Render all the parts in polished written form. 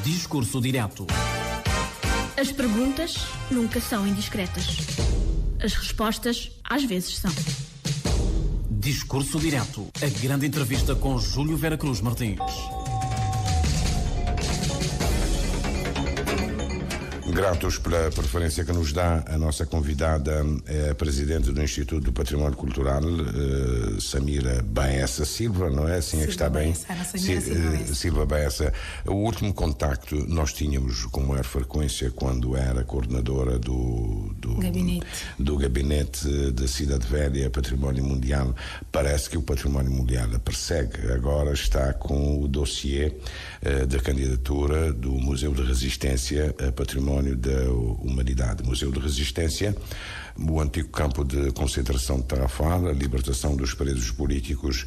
Discurso direto. As perguntas nunca são indiscretas. As respostas, às vezes, são. Discurso direto. A grande entrevista com Júlio Vera Cruz Martins. Gratos pela preferência que nos dá a nossa convidada, a presidente do Instituto do Património Cultural, Samira Baessa Silva, não é? Assim é que está bem? Silva Baessa. O último contacto nós tínhamos com maior frequência quando era coordenadora do gabinete da Cidade Velha, Património Mundial. Parece que o Património Mundial a persegue. Agora está com o dossiê da candidatura do Museu de Resistência a Património da Humanidade, Museu de Resistência, o antigo campo de concentração de Tarrafal, a libertação dos presos políticos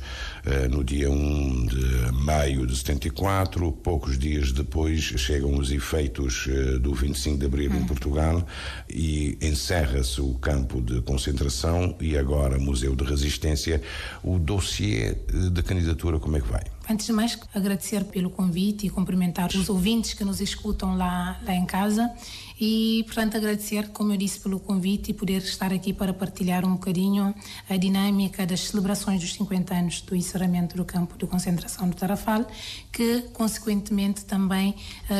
no dia 1 de maio de 74, poucos dias depois chegam os efeitos do 25 de abril em Portugal e encerra-se o campo de concentração e agora Museu de Resistência. O dossiê de candidatura, como é que vai? Antes de mais, agradecer pelo convite e cumprimentar os ouvintes que nos escutam lá em casa e, portanto, agradecer, como eu disse, pelo convite e poder estar aqui para partilhar um bocadinho a dinâmica das celebrações dos 50 anos do encerramento do campo de concentração do Tarrafal, que, consequentemente, também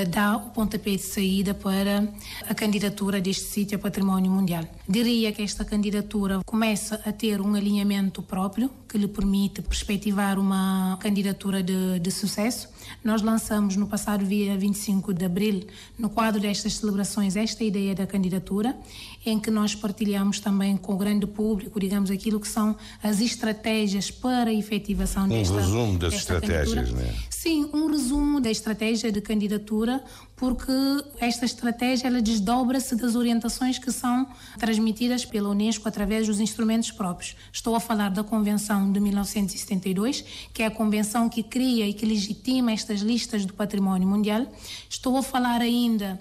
dá o pontapé de saída para a candidatura deste sítio a Património Mundial. Diria que esta candidatura começa a ter um alinhamento próprio, que lhe permite perspectivar uma candidatura de sucesso. Nós lançamos no passado dia 25 de abril, no quadro destas celebrações, esta ideia da candidatura, em que nós partilhamos também com o grande público, digamos, aquilo que são as estratégias para a efetivação desta candidatura. Um resumo das estratégias, não é? Sim, um resumo da estratégia de candidatura, porque esta estratégia ela desdobra-se das orientações que são transmitidas pela Unesco através dos instrumentos próprios. Estou a falar da Convenção de 1972, que é a convenção que cria e que legitima estas listas do património mundial. Estou a falar ainda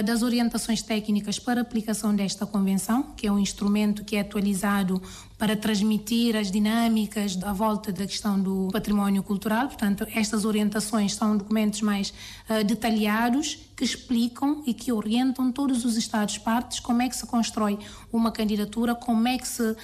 das orientações técnicas para a aplicação desta convenção, que é um instrumento que é atualizado para transmitir as dinâmicas à volta da questão do património cultural. Portanto, estas orientações são documentos mais detalhados que explicam e que orientam todos os Estados-partes como é que se constrói uma candidatura, como é que se...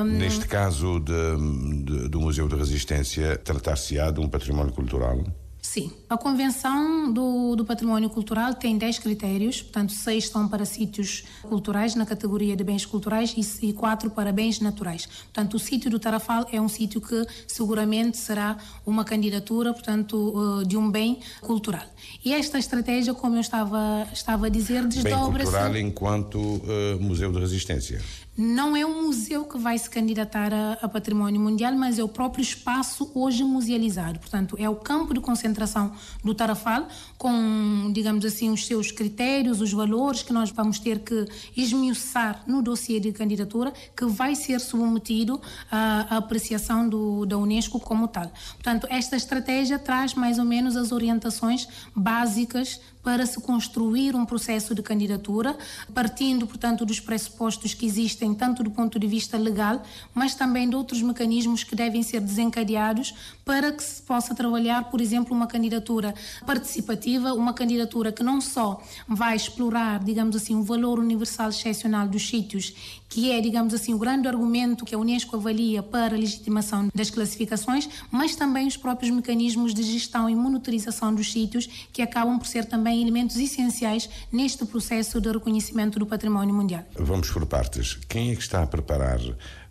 Neste caso do Museu de Resistência, tratar-se-á de um património cultural? Sim. A Convenção do Património Cultural tem 10 critérios, portanto 6 estão para sítios culturais na categoria de bens culturais e 4 para bens naturais. Portanto, o sítio do Tarrafal é um sítio que seguramente será uma candidatura, portanto, de um bem cultural. E esta estratégia, como eu estava a dizer, desdobra-se... Bem cultural enquanto Museu de Resistência. Não é um museu que vai se candidatar a património mundial, mas é o próprio espaço hoje musealizado. Portanto, é o campo de concentração do Tarrafal, com, digamos assim, os seus critérios, os valores que nós vamos ter que esmiuçar no dossiê de candidatura, que vai ser submetido à apreciação da Unesco como tal. Portanto, esta estratégia traz mais ou menos as orientações básicas para se construir um processo de candidatura, partindo, portanto, dos pressupostos que existem, tanto do ponto de vista legal, mas também de outros mecanismos que devem ser desencadeados para que se possa trabalhar, por exemplo, uma candidatura participativa, uma candidatura que não só vai explorar, digamos assim, o valor universal excepcional dos sítios, que é, digamos assim, o grande argumento que a Unesco avalia para a legitimação das classificações, mas também os próprios mecanismos de gestão e monitorização dos sítios, que acabam por ser também elementos essenciais neste processo de reconhecimento do património mundial. Vamos por partes. Quem é que está a preparar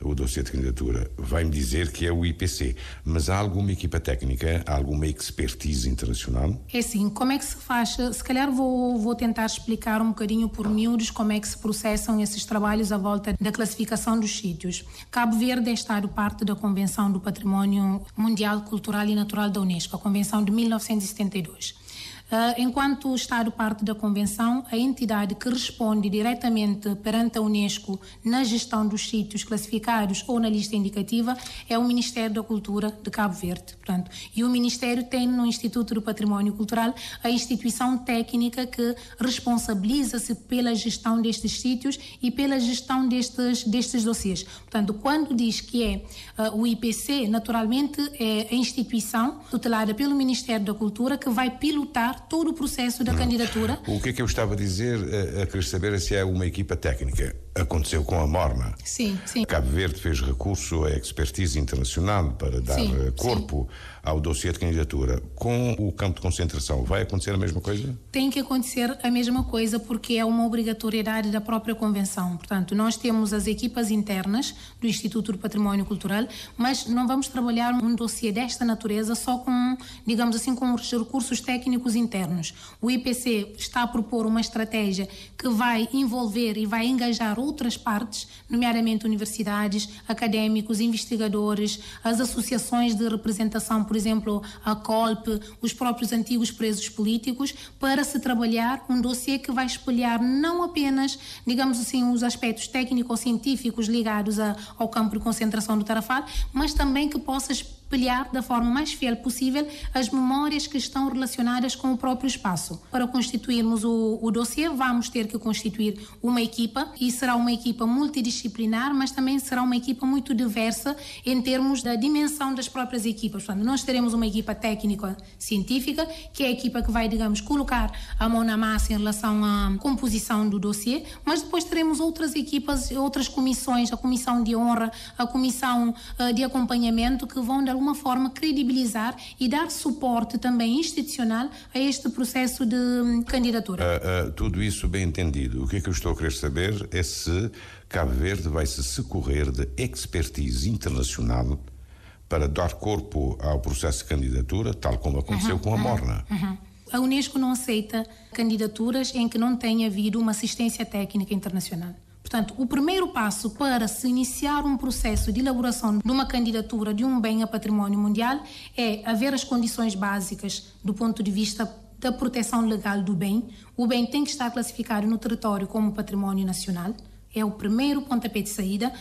o dossiê de candidatura? Vai-me dizer que é o IPC, mas há alguma equipa técnica, há alguma expertise internacional? É sim, como é que se faz? Se calhar vou tentar explicar um bocadinho por miúdos como é que se processam esses trabalhos à volta da classificação dos sítios. Cabo Verde é Estado parte da Convenção do Património Mundial, Cultural e Natural da Unesco, a Convenção de 1972. Enquanto Estado parte da Convenção, a entidade que responde diretamente perante a Unesco na gestão dos sítios classificados ou na lista indicativa é o Ministério da Cultura de Cabo Verde. Portanto, e o Ministério tem no Instituto do Património Cultural a instituição técnica que responsabiliza-se pela gestão destes sítios e pela gestão destes dossiês. Portanto, quando diz que é o IPC, naturalmente é a instituição tutelada pelo Ministério da Cultura que vai pilotar viabilizar todo o processo da candidatura. O que é que eu estava a dizer, a querer saber se é uma equipa técnica. Aconteceu com a Morna. Sim. Cabo Verde fez recurso à expertise internacional para dar corpo ao dossiê de candidatura. Com o campo de concentração, vai acontecer a mesma coisa? Tem que acontecer a mesma coisa porque é uma obrigatoriedade da própria Convenção. Portanto, nós temos as equipas internas do Instituto do Património Cultural, mas não vamos trabalhar um dossiê desta natureza só com, digamos assim, com os recursos técnicos internos. O IPC está a propor uma estratégia que vai envolver e vai engajar outras partes, nomeadamente universidades, académicos, investigadores, as associações de representação, por exemplo, a COLP, os próprios antigos presos políticos, para se trabalhar um dossiê que vai espelhar não apenas, digamos assim, os aspectos técnico-científicos ligados ao campo de concentração do Tarrafal, mas também que possa espelhar da forma mais fiel possível as memórias que estão relacionadas com o próprio espaço. Para constituirmos o dossiê, vamos ter que constituir uma equipa, e será uma equipa multidisciplinar, mas também será uma equipa muito diversa em termos da dimensão das próprias equipas. Portanto, nós teremos uma equipa técnico-científica, que é a equipa que vai, digamos, colocar a mão na massa em relação à composição do dossiê, mas depois teremos outras equipas, outras comissões, a comissão de honra, a comissão de acompanhamento, que vão, de alguma forma, credibilizar e dar suporte também institucional a este processo de candidatura. Tudo isso bem entendido. O que é que eu estou a querer saber é se Cabo Verde vai se socorrer de expertise internacional para dar corpo ao processo de candidatura, tal como aconteceu com a Morna. A Unesco não aceita candidaturas em que não tenha havido uma assistência técnica internacional. Portanto, o primeiro passo para se iniciar um processo de elaboração de uma candidatura de um bem a património mundial é haver as condições básicas do ponto de vista da proteção legal do bem. O bem tem que estar classificado no território como património nacional. É o primeiro pontapé de saída.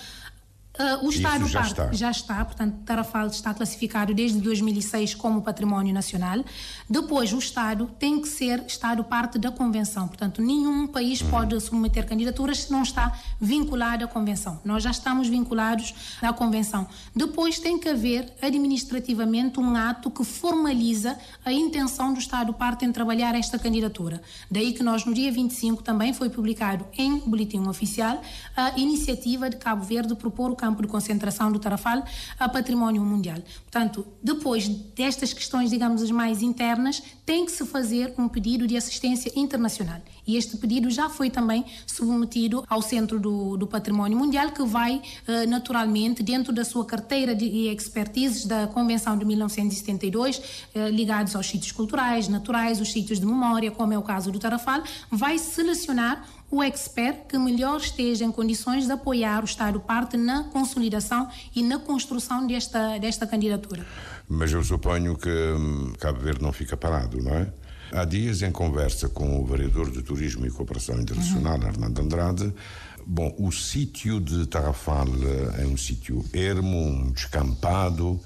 O Estado já está, portanto, Tarrafal está classificado desde 2006 como património nacional. Depois, o Estado tem que ser Estado parte da Convenção, portanto, nenhum país pode submeter candidaturas se não está vinculado à Convenção. Nós já estamos vinculados à Convenção. Depois, tem que haver administrativamente um ato que formaliza a intenção do Estado parte em trabalhar esta candidatura. Daí que nós, no dia 25, também foi publicado em Boletim Oficial a iniciativa de Cabo Verde de propor o campo de concentração do Tarrafal a património mundial. Portanto, depois destas questões, digamos, as mais internas, tem que se fazer um pedido de assistência internacional. E este pedido já foi também submetido ao Centro do Património Mundial, que vai, naturalmente, dentro da sua carteira de expertises da Convenção de 1972, ligados aos sítios culturais, naturais, os sítios de memória, como é o caso do Tarrafal, vai selecionar o expert que melhor esteja em condições de apoiar o Estado-parte na consolidação e na construção desta candidatura. Mas eu suponho que Cabo Verde não fica parado, não é? Há dias, em conversa com o vereador de Turismo e Cooperação Internacional, Armando Andrade, o sítio de Tarrafal é um sítio ermo, um descampado.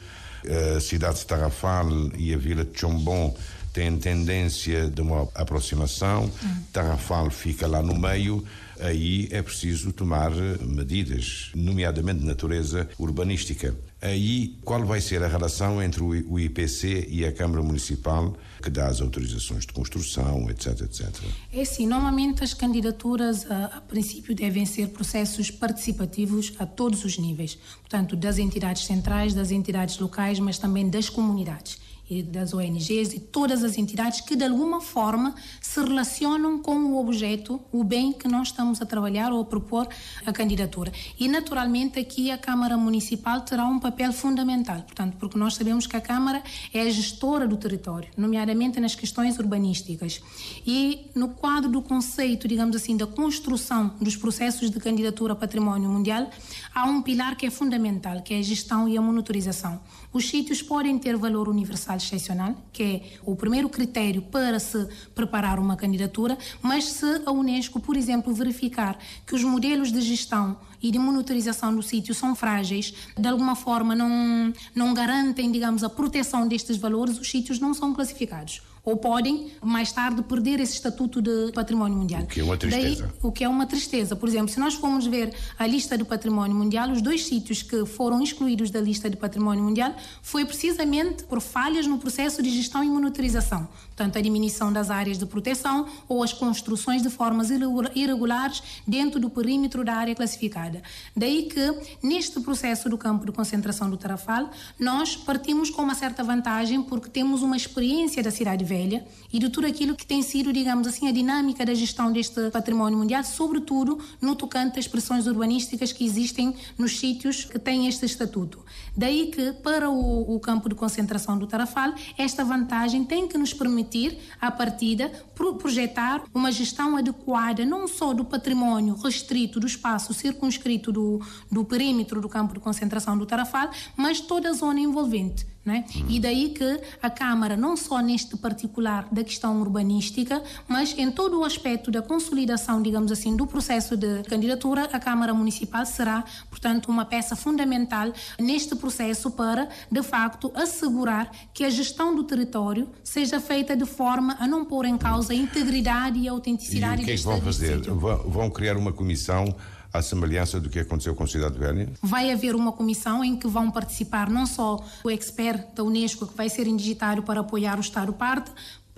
A cidade de Tarrafal e a vila de Chombon têm tendência de uma aproximação. Tarrafal fica lá no meio. Aí é preciso tomar medidas, nomeadamente de natureza urbanística. Aí, qual vai ser a relação entre o IPC e a Câmara Municipal, que dá as autorizações de construção, etc, etc? É assim, normalmente as candidaturas, a princípio, devem ser processos participativos a todos os níveis. Portanto, das entidades centrais, das entidades locais, mas também das comunidades e das ONGs e todas as entidades que de alguma forma se relacionam com o objeto, o bem que nós estamos a trabalhar ou a propor a candidatura. E naturalmente aqui a Câmara Municipal terá um papel fundamental, portanto, porque nós sabemos que a Câmara é a gestora do território, nomeadamente nas questões urbanísticas. E no quadro do conceito, digamos assim, da construção dos processos de candidatura a património mundial, há um pilar que é fundamental, que é a gestão e a monitorização. Os sítios podem ter valor universal excepcional, que é o primeiro critério para se preparar uma candidatura, mas se a Unesco, por exemplo, verificar que os modelos de gestão e de monitorização do sítio são frágeis, de alguma forma não garantem, digamos, a proteção destes valores, os sítios não são classificados. Ou podem, mais tarde, perder esse estatuto de património mundial. O que é uma tristeza. Daí, o que é uma tristeza. Por exemplo, se nós formos ver a lista de património mundial, os 2 sítios que foram excluídos da lista de património mundial foi precisamente por falhas no processo de gestão e monitorização, portanto a diminuição das áreas de proteção ou as construções de formas irregulares dentro do perímetro da área classificada. Daí que neste processo do campo de concentração do Tarrafal nós partimos com uma certa vantagem porque temos uma experiência da Cidade Velha e de tudo aquilo que tem sido, digamos assim, a dinâmica da gestão deste património mundial, sobretudo no tocante às pressões urbanísticas que existem nos sítios que têm este estatuto. Daí que, para o campo de concentração do Tarrafal, esta vantagem tem que nos permitir, à partida, projetar uma gestão adequada, não só do património restrito, do espaço circunscrito do perímetro do campo de concentração do Tarrafal, mas toda a zona envolvente. Né? E daí que a Câmara, não só neste particular da questão urbanística, mas em todo o aspecto da consolidação, digamos assim, do processo de candidatura, a Câmara Municipal será, portanto, uma peça fundamental neste processo para, de facto, assegurar que a gestão do território seja feita de forma a não pôr em causa a integridade e a autenticidade deste sítio. E o que é que vão fazer? Vão criar uma comissão à semelhança do que aconteceu com a Cidade Velha? Vai haver uma comissão em que vão participar não só o expert da Unesco, que vai ser indigitado para apoiar o Estado-parte,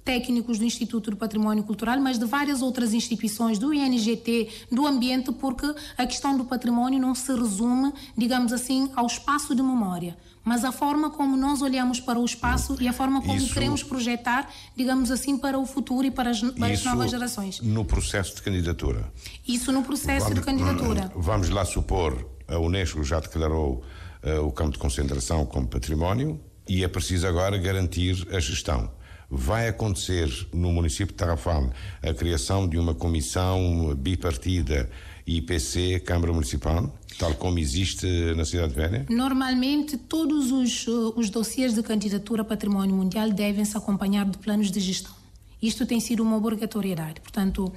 técnicos do Instituto do Património Cultural, mas de várias outras instituições, do INGT, do ambiente, porque a questão do património não se resume, digamos assim, ao espaço de memória, mas a forma como nós olhamos para o espaço e a forma como queremos projetar, digamos assim, para o futuro e para as novas gerações. No processo de candidatura? Isso no processo de candidatura. Vamos lá supor, a Unesco já declarou o campo de concentração como património e é preciso agora garantir a gestão. Vai acontecer no município de Tarrafal a criação de uma comissão bipartida IPC Câmara Municipal, tal como existe na Cidade Velha? Normalmente, todos os dossiês de candidatura a património mundial devem-se acompanhar de planos de gestão. Isto tem sido uma obrigatoriedade. Portanto,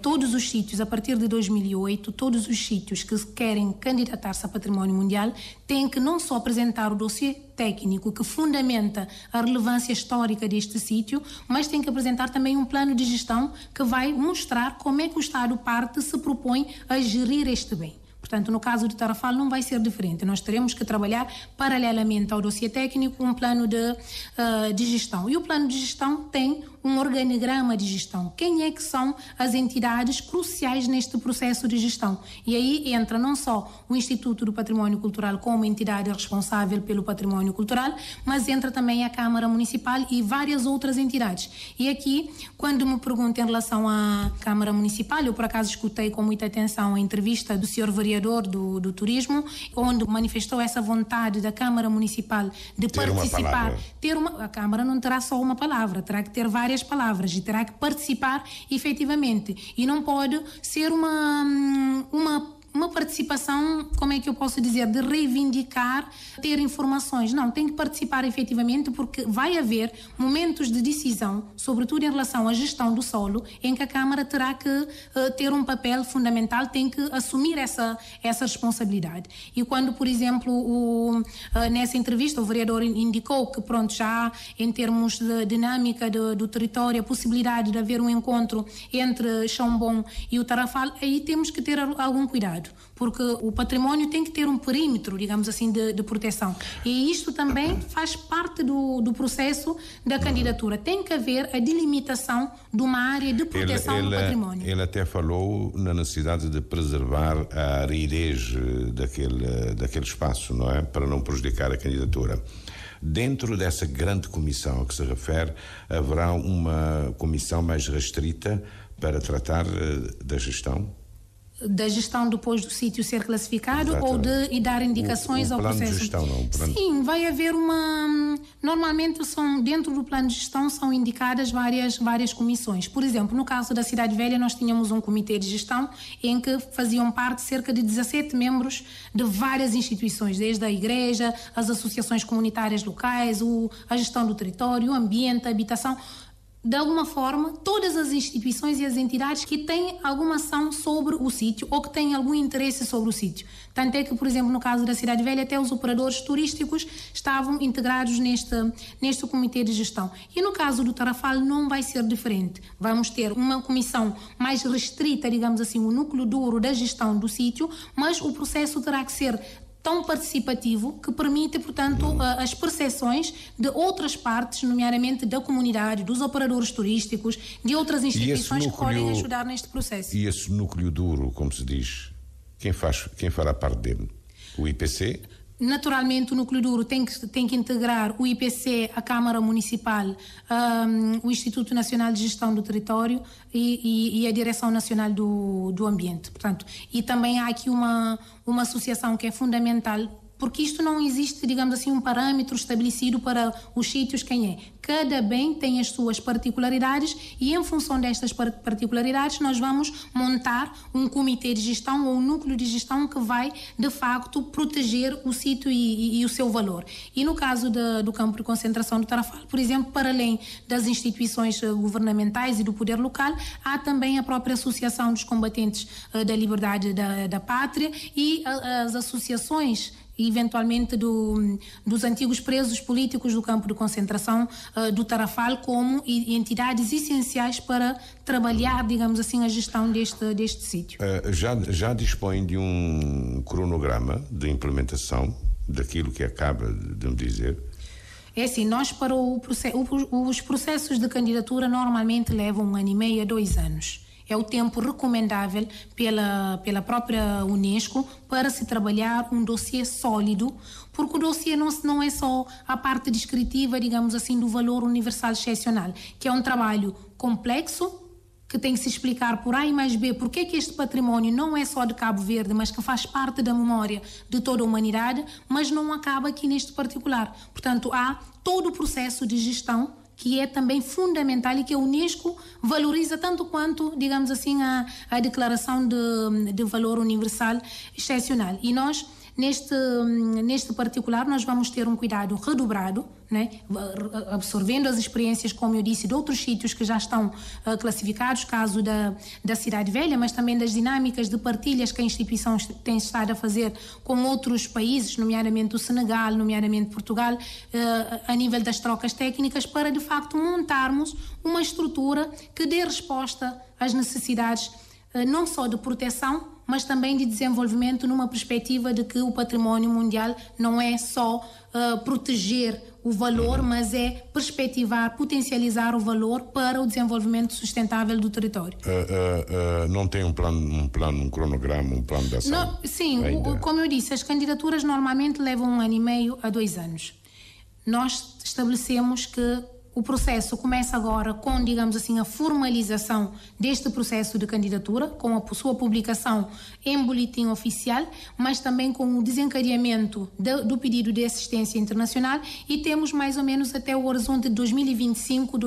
todos os sítios, a partir de 2008, todos os sítios que querem candidatar-se a património mundial têm que não só apresentar o dossiê técnico que fundamenta a relevância histórica deste sítio, mas têm que apresentar também um plano de gestão que vai mostrar como é que o Estado-parte se propõe a gerir este bem. Portanto, no caso de Tarrafal não vai ser diferente. Nós teremos que trabalhar paralelamente ao dossiê técnico um plano de gestão. E o plano de gestão tem um organigrama de gestão. Quem é que são as entidades cruciais neste processo de gestão? E aí entra não só o Instituto do Património Cultural como entidade responsável pelo património cultural, mas entra também a Câmara Municipal e várias outras entidades. E aqui, quando me perguntam em relação à Câmara Municipal, eu por acaso escutei com muita atenção a entrevista do Sr. Vereador do Turismo, onde manifestou essa vontade da Câmara Municipal de participar. A Câmara não terá só uma palavra, terá que ter várias palavras e terá que participar efetivamente. E não pode ser uma participação, como é que eu posso dizer, de reivindicar, ter informações. Não, tem que participar efetivamente porque vai haver momentos de decisão, sobretudo em relação à gestão do solo, em que a Câmara terá que ter um papel fundamental, tem que assumir essa responsabilidade. E quando, por exemplo, nessa entrevista o vereador indicou que, pronto, já em termos de dinâmica do território, a possibilidade de haver um encontro entre Chão Bom e o Tarrafal, aí temos que ter algum cuidado, porque o património tem que ter um perímetro, digamos assim, de proteção. E isto também faz parte do processo da candidatura. Tem que haver a delimitação de uma área de proteção do património. Ele até falou na necessidade de preservar a aridez daquele espaço, não é? Para não prejudicar a candidatura. Dentro dessa grande comissão a que se refere, haverá uma comissão mais restrita para tratar da gestão? Da gestão depois do sítio ser classificado. Exatamente. Ou de dar indicações ao processo? De gestão, não, Sim, vai haver normalmente dentro do plano de gestão são indicadas várias comissões. Por exemplo, no caso da Cidade Velha nós tínhamos um comitê de gestão em que faziam parte cerca de 17 membros de várias instituições, desde a igreja, as associações comunitárias locais, a gestão do território, o ambiente, a habitação. De alguma forma, todas as instituições e as entidades que têm alguma ação sobre o sítio ou que têm algum interesse sobre o sítio. Tanto é que, por exemplo, no caso da Cidade Velha, até os operadores turísticos estavam integrados neste comitê de gestão. E no caso do Tarrafal não vai ser diferente. Vamos ter uma comissão mais restrita, digamos assim, o núcleo duro da gestão do sítio, mas o processo terá que ser tão participativo que permite, portanto, as percepções de outras partes, nomeadamente da comunidade, dos operadores turísticos, de outras instituições que podem ajudar neste processo. E esse núcleo duro, como se diz, quem fará parte dele? O IPC? Naturalmente, o núcleo duro tem que integrar o IPC, a Câmara Municipal, o Instituto Nacional de Gestão do Território e a Direção Nacional do Ambiente. Portanto, e também há aqui uma associação que é fundamental, porque isto não existe, digamos assim, um parâmetro estabelecido para os sítios quem é. Cada bem tem as suas particularidades e, em função destas particularidades, nós vamos montar um comitê de gestão ou um núcleo de gestão que vai, de facto, proteger o sítio e o seu valor. E no caso do campo de concentração do Tarrafal, por exemplo, para além das instituições governamentais e do poder local, há também a própria Associação dos Combatentes da Liberdade da Pátria e as associações eventualmente dos antigos presos políticos do campo de concentração do Tarrafal como entidades essenciais para trabalhar, digamos assim, a gestão deste sítio. Já dispõe de um cronograma de implementação daquilo que acaba de me dizer? É assim, nós para os processos de candidatura normalmente levam 1 ano e meio a 2 anos. É o tempo recomendável pela própria Unesco para se trabalhar um dossiê sólido, porque o dossiê não é só a parte descritiva, digamos assim, do valor universal excepcional, que é um trabalho complexo, que tem que se explicar por A e mais B porque é que este património não é só de Cabo Verde, mas que faz parte da memória de toda a humanidade, mas não acaba aqui neste particular. Portanto, há todo o processo de gestão que é também fundamental e que a Unesco valoriza tanto quanto, digamos assim, a Declaração de Valor Universal Excepcional. E nós, neste particular, nós vamos ter um cuidado redobrado, né? Absorvendo as experiências, como eu disse, de outros sítios que já estão classificados, caso da Cidade Velha, mas também das dinâmicas de partilhas que a instituição tem estado a fazer com outros países, nomeadamente o Senegal, nomeadamente Portugal, a nível das trocas técnicas, para de facto montarmos uma estrutura que dê resposta às necessidades não só de proteção, mas também de desenvolvimento numa perspectiva de que o património mundial não é só proteger o valor, mas é perspectivar, potencializar o valor para o desenvolvimento sustentável do território. Não tem um cronograma, um plano de ação? Não, sim, como eu disse, as candidaturas normalmente levam 1 ano e meio a 2 anos. Nós estabelecemos que o processo começa agora com, digamos assim, a formalização deste processo de candidatura, com a sua publicação em boletim oficial, mas também com o desencadeamento do pedido de assistência internacional, e temos mais ou menos até o horizonte de 2025,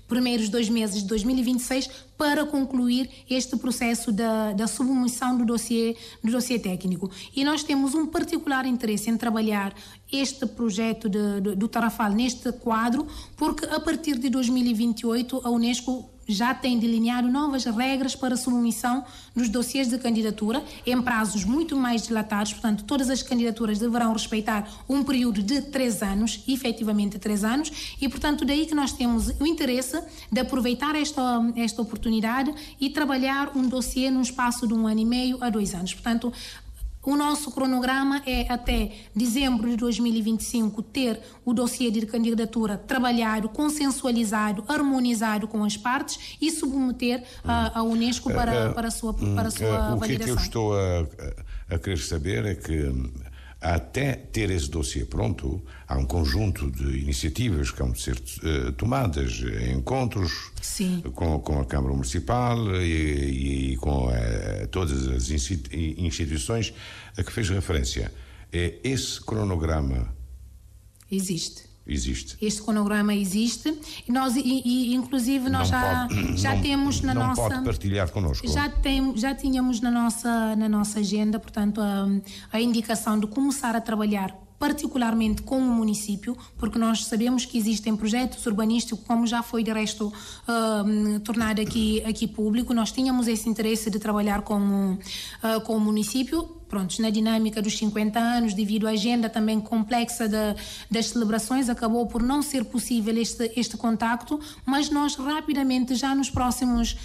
primeiros 2 meses de 2026, para concluir este processo da submissão do dossiê técnico. E nós temos um particular interesse em trabalhar este projeto do Tarrafal neste quadro, porque a partir de 2028 a Unesco já tem delineado novas regras para a submissão dos dossiês de candidatura em prazos muito mais dilatados. Portanto, todas as candidaturas deverão respeitar um período de 3 anos, efetivamente 3 anos, e portanto daí que nós temos o interesse de aproveitar esta oportunidade e trabalhar um dossiê num espaço de 1 ano e meio a 2 anos. Portanto, o nosso cronograma é até dezembro de 2025 ter o dossiê de candidatura trabalhado, consensualizado, harmonizado com as partes e submeter à Unesco para a sua validação. O que é que eu estou a querer saber é que até ter esse dossiê pronto, há um conjunto de iniciativas que hão de ser tomadas, encontros com a Câmara Municipal e com todas as instituições a que fez referência. Esse cronograma existe. Este cronograma existe e nós, inclusive, nós já temos na nossa... Não pode partilhar connosco? Já tínhamos na nossa agenda, portanto, a indicação de começar a trabalhar particularmente com o município, porque nós sabemos que existem projetos urbanísticos, como já foi de resto tornado aqui público. Nós tínhamos esse interesse de trabalhar com o município. pronto, na dinâmica dos 50 anos, devido à agenda também complexa das celebrações, acabou por não ser possível este contacto, mas nós rapidamente, já nos próximos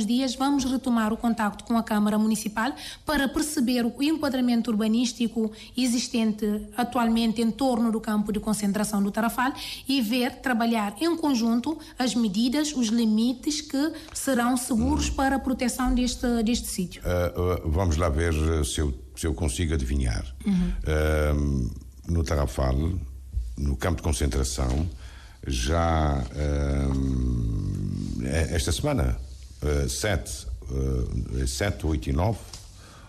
dias, vamos retomar o contacto com a Câmara Municipal para perceber o enquadramento urbanístico existente atualmente em torno do campo de concentração do Tarrafal e trabalhar em conjunto as medidas, os limites que serão seguros para a proteção deste sítio. Vamos lá ver se eu consigo adivinhar. No Tarrafal, no campo de concentração, já esta semana, 7, 8 e 9,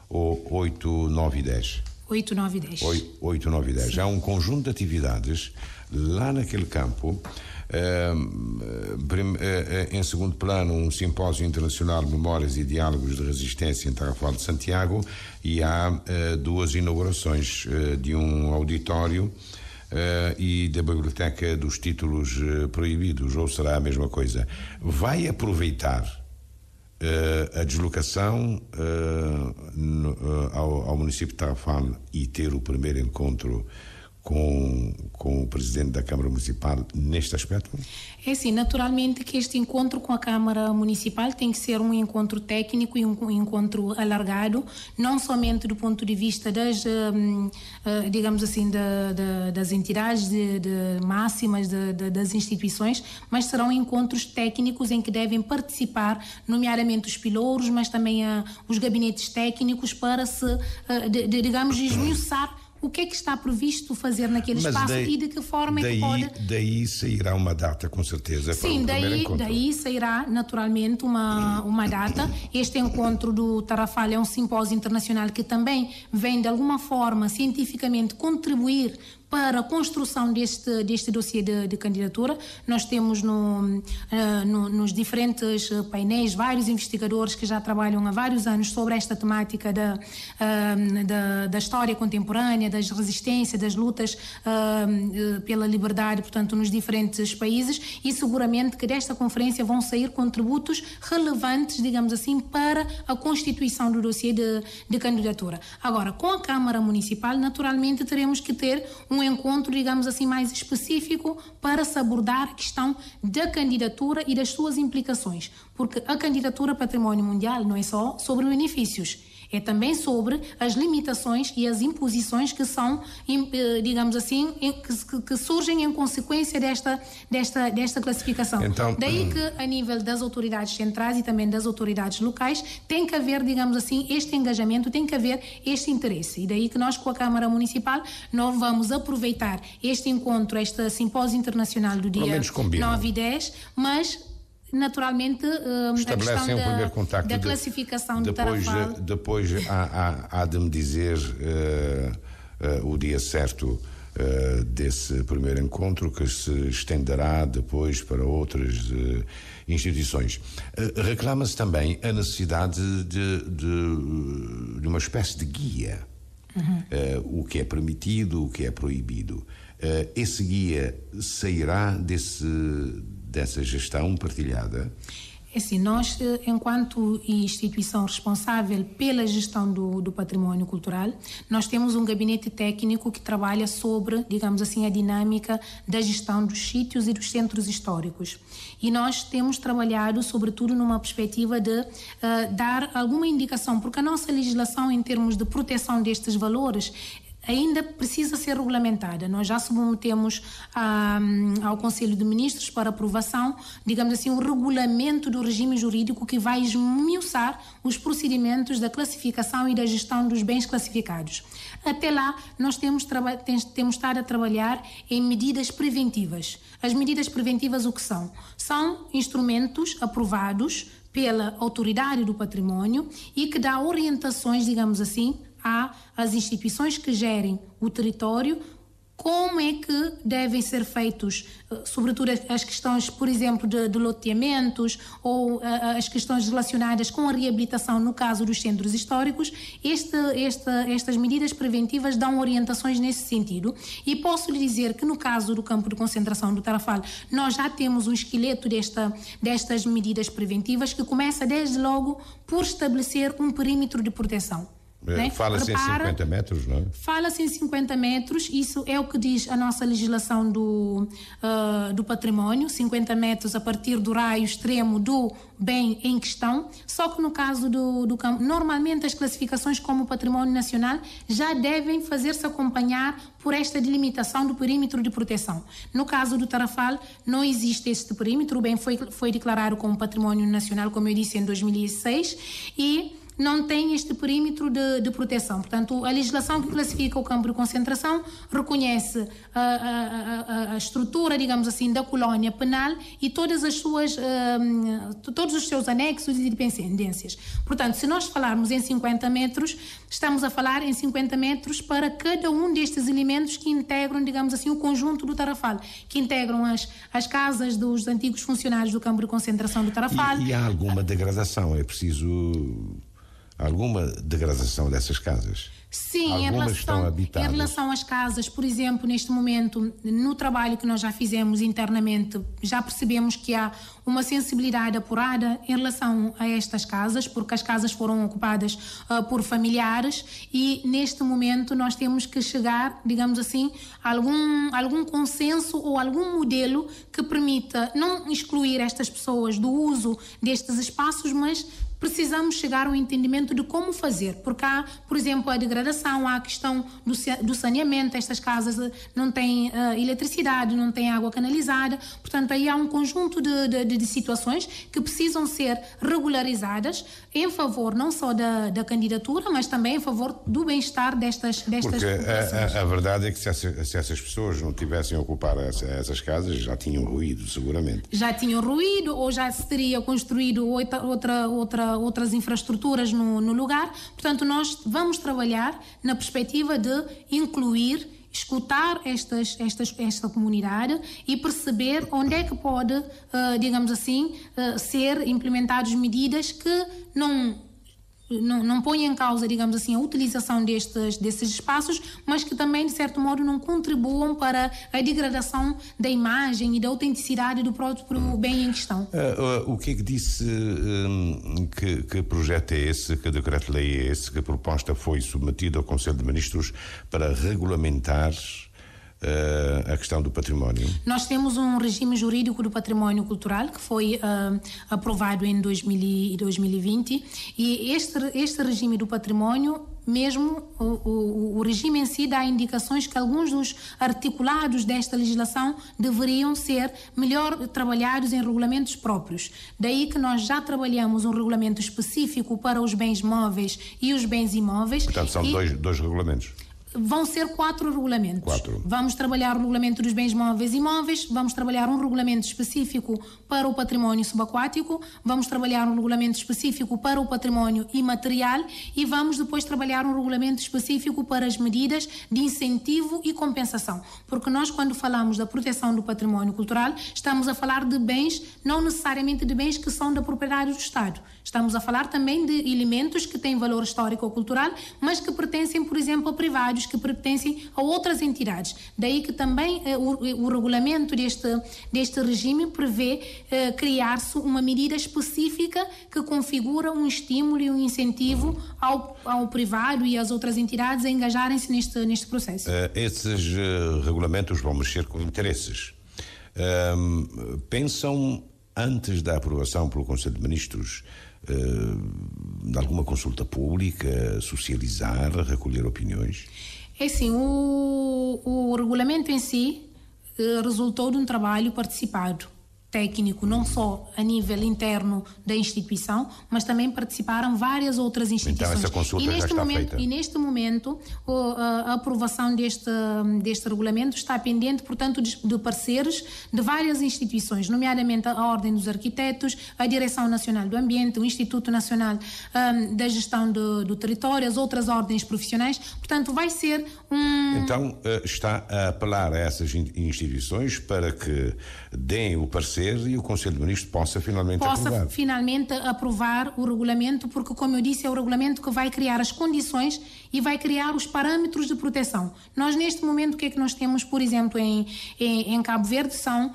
ou 8, 9 e 10? 8, 9 e 10. 8, 9 e 10. Sim. Há um conjunto de atividades lá naquele campo. Em segundo plano, um simpósio internacional de memórias e diálogos de resistência em Tarrafal de Santiago, e há 2 inaugurações de um auditório e da biblioteca dos títulos proibidos, ou será a mesma coisa? Vai aproveitar a deslocação ao município de Tarrafal e ter o primeiro encontro com o presidente da Câmara Municipal neste aspecto? É assim, naturalmente que este encontro com a Câmara Municipal tem que ser um encontro técnico e um encontro alargado, não somente do ponto de vista das, digamos assim, das entidades máximas das instituições, mas serão encontros técnicos em que devem participar, nomeadamente os pilouros, mas também os gabinetes técnicos, para digamos, esmiuçar o que é que está previsto fazer naquele espaço e de que forma é que pode... Daí sairá uma data, com certeza. Sim, daí sairá naturalmente uma data. Este encontro do Tarrafal é um simpósio internacional que também vem de alguma forma cientificamente contribuir para a construção deste dossiê de candidatura. Nós temos nos diferentes painéis vários investigadores que já trabalham há vários anos sobre esta temática da história contemporânea, das resistências, das lutas pela liberdade, portanto, nos diferentes países, e seguramente que desta conferência vão sair contributos relevantes, digamos assim, para a constituição do dossiê de candidatura. Agora, com a Câmara Municipal, naturalmente teremos que ter um encontro, digamos assim, mais específico para se abordar a questão da candidatura e das suas implicações, porque a candidatura Património Mundial não é só sobre benefícios, é também sobre as limitações e as imposições que são, digamos assim, que surgem em consequência desta classificação. Então, daí que, a nível das autoridades centrais e também das autoridades locais, tem que haver, digamos assim, este engajamento, tem que haver este interesse. E daí que nós, com a Câmara Municipal, nós vamos aproveitar este encontro, este simpósio internacional do dia 9 e 10, mas... naturalmente estabelecem o primeiro contacto da classificação do Tarrafal. Depois há de me dizer o dia certo desse primeiro encontro, que se estenderá depois para outras instituições. Reclama-se também a necessidade de uma espécie de guia, o que é permitido, o que é proibido. Esse guia sairá dessa gestão partilhada? É assim, nós, enquanto instituição responsável pela gestão do património cultural, nós temos um gabinete técnico que trabalha sobre, digamos assim, a dinâmica da gestão dos sítios e dos centros históricos. E nós temos trabalhado, sobretudo, numa perspectiva de dar alguma indicação, porque a nossa legislação, em termos de proteção destes valores, ainda precisa ser regulamentada. Nós já submetemos ao Conselho de Ministros para aprovação, digamos assim, um regulamento do regime jurídico que vai esmiuçar os procedimentos da classificação e da gestão dos bens classificados. Até lá, nós temos estado a trabalhar em medidas preventivas. As medidas preventivas o que são? São instrumentos aprovados pela Autoridade do Património e que dá orientações, digamos assim, às instituições que gerem o território, como é que devem ser feitos, sobretudo as questões, por exemplo, de loteamentos ou as questões relacionadas com a reabilitação no caso dos centros históricos. Estas medidas preventivas dão orientações nesse sentido, e posso lhe dizer que no caso do campo de concentração do Tarrafal nós já temos um esqueleto destas medidas preventivas, que começa desde logo por estabelecer um perímetro de proteção. Né? Fala-se em 50 metros, não é? Fala-se em 50 metros, isso é o que diz a nossa legislação do património, 50 metros a partir do raio extremo do bem em questão, só que no caso do campo, normalmente as classificações como património nacional já devem fazer-se acompanhar por esta delimitação do perímetro de proteção. No caso do Tarrafal, não existe este perímetro, o bem foi declarado como património nacional, como eu disse, em 2006, e não tem este perímetro de proteção. Portanto, a legislação que classifica o campo de concentração reconhece a estrutura, digamos assim, da colónia penal e todos os seus anexos e dependências. Portanto, se nós falarmos em 50 metros, estamos a falar em 50 metros para cada um destes elementos que integram, digamos assim, o conjunto do Tarrafal, que integram as casas dos antigos funcionários do campo de concentração do Tarrafal. E há alguma degradação? É preciso alguma degradação dessas casas? Sim, em relação às casas, por exemplo, neste momento, no trabalho que nós já fizemos internamente, já percebemos que há uma sensibilidade apurada em relação a estas casas, porque as casas foram ocupadas por familiares e neste momento nós temos que chegar, digamos assim, a algum consenso ou algum modelo que permita não excluir estas pessoas do uso destes espaços, mas precisamos chegar ao entendimento de como fazer, porque há, por exemplo, a degradação, há a questão do saneamento, estas casas não têm eletricidade, não têm água canalizada, portanto aí há um conjunto de situações que precisam ser regularizadas em favor não só da candidatura, mas também em favor do bem-estar destas porque a verdade é que se essas pessoas não tivessem a ocupar essas casas, já tinham ruído, seguramente. Já tinham ruído ou já se teria construído outras infraestruturas no lugar. Portanto, nós vamos trabalhar na perspectiva de incluir, escutar esta comunidade e perceber onde é que pode, digamos assim, ser implementadas medidas que não põem em causa, digamos assim, a utilização desses espaços, mas que também, de certo modo, não contribuam para a degradação da imagem e da autenticidade do próprio bem em questão. O que é que disse, que projeto é esse, que decreto-lei é esse, que proposta foi submetida ao Conselho de Ministros para regulamentar a questão do património? Nós temos um regime jurídico do património cultural que foi aprovado em 2020 e este regime do património, mesmo o regime em si, dá indicações que alguns dos articulados desta legislação deveriam ser melhor trabalhados em regulamentos próprios. Daí que nós já trabalhamos um regulamento específico para os bens móveis e os bens imóveis. Portanto, são dois regulamentos. Vão ser 4 regulamentos. Vamos trabalhar o regulamento dos bens móveis e imóveis, vamos trabalhar um regulamento específico para o património subaquático, vamos trabalhar um regulamento específico para o património imaterial e vamos depois trabalhar um regulamento específico para as medidas de incentivo e compensação. Porque nós, quando falamos da proteção do património cultural, estamos a falar de bens, não necessariamente de bens que são da propriedade do Estado. Estamos a falar também de elementos que têm valor histórico ou cultural, mas que pertencem, por exemplo, a privados, que pertencem a outras entidades. Daí que também o regulamento deste regime prevê criar-se uma medida específica que configura um estímulo e um incentivo ao privado e às outras entidades a engajarem-se neste processo. Esses regulamentos vão mexer com interesses. Pensam, antes da aprovação pelo Conselho de Ministros, de alguma consulta pública, socializar, recolher opiniões? É assim, o regulamento em si resultou de um trabalho participado, técnico, não só a nível interno da instituição, mas também participaram várias outras instituições. Então essa consulta já está feita. E neste momento a aprovação deste regulamento está pendente, portanto, de parceiros de várias instituições, nomeadamente a Ordem dos Arquitetos, a Direção Nacional do Ambiente, o Instituto Nacional da Gestão do Território, as outras ordens profissionais. Portanto, vai ser Então, está a apelar a essas instituições para que deem o parecer acontecer e o Conselho de Ministros possa finalmente aprovar o regulamento, porque, como eu disse, é o regulamento que vai criar as condições e vai criar os parâmetros de proteção. Nós, neste momento, o que é que nós temos, por exemplo, em Cabo Verde, são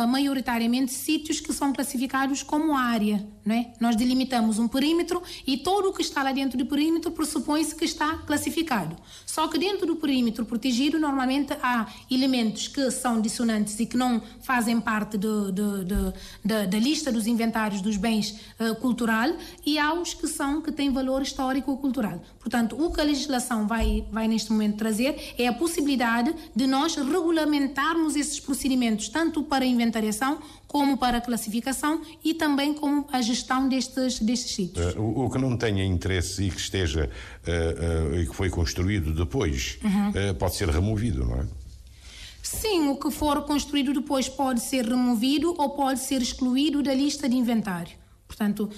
maioritariamente sítios que são classificados como área, não é? Nós delimitamos um perímetro e todo o que está lá dentro do perímetro pressupõe-se que está classificado. Só que dentro do perímetro protegido, normalmente há elementos que são dissonantes e que não fazem parte da lista dos inventários dos bens cultural, e há os que têm valor histórico ou cultural. Portanto, o que a legislação vai neste momento trazer é a possibilidade de nós regulamentarmos esses procedimentos, tanto para a inventariação como para a classificação e também como a gestão destes sítios. O que não tenha interesse e que esteja e que foi construído depois pode ser removido, não é? Sim, o que for construído depois pode ser removido ou pode ser excluído da lista de inventário. Portanto,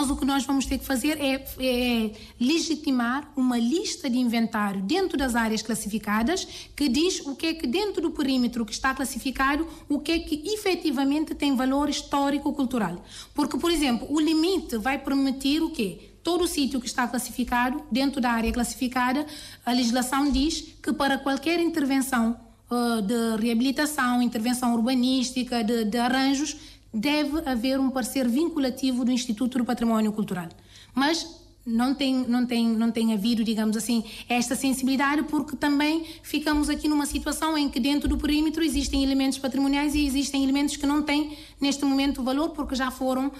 o que nós vamos ter que fazer é legitimar uma lista de inventário dentro das áreas classificadas que diz o que é que dentro do perímetro que está classificado, o que é que efetivamente tem valor histórico-cultural. Porque, por exemplo, o limite vai permitir o quê? Todo o sítio que está classificado, dentro da área classificada, a legislação diz que para qualquer intervenção de reabilitação, intervenção urbanística, de arranjos, deve haver um parecer vinculativo do Instituto do Património Cultural. Mas não tem havido, digamos assim, esta sensibilidade, porque também ficamos aqui numa situação em que dentro do perímetro existem elementos patrimoniais e existem elementos que não têm neste momento valor porque já foram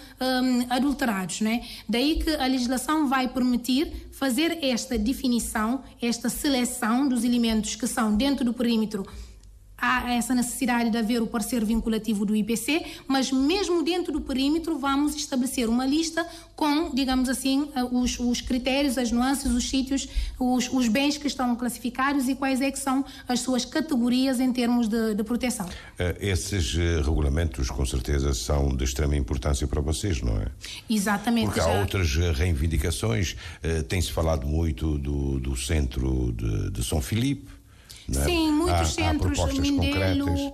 adulterados, não é? Daí que a legislação vai permitir fazer esta definição, esta seleção dos elementos que são dentro do perímetro. Há essa necessidade de haver o parecer vinculativo do IPC, mas mesmo dentro do perímetro vamos estabelecer uma lista com, digamos assim, os critérios, as nuances, os sítios, os bens que estão classificados e quais é que são as suas categorias em termos de proteção. Esses regulamentos, com certeza, são de extrema importância para vocês, não é? Exatamente. Porque há outras reivindicações. Tem-se falado muito do centro de São Filipe. Sim, muitos centros, Mindelo,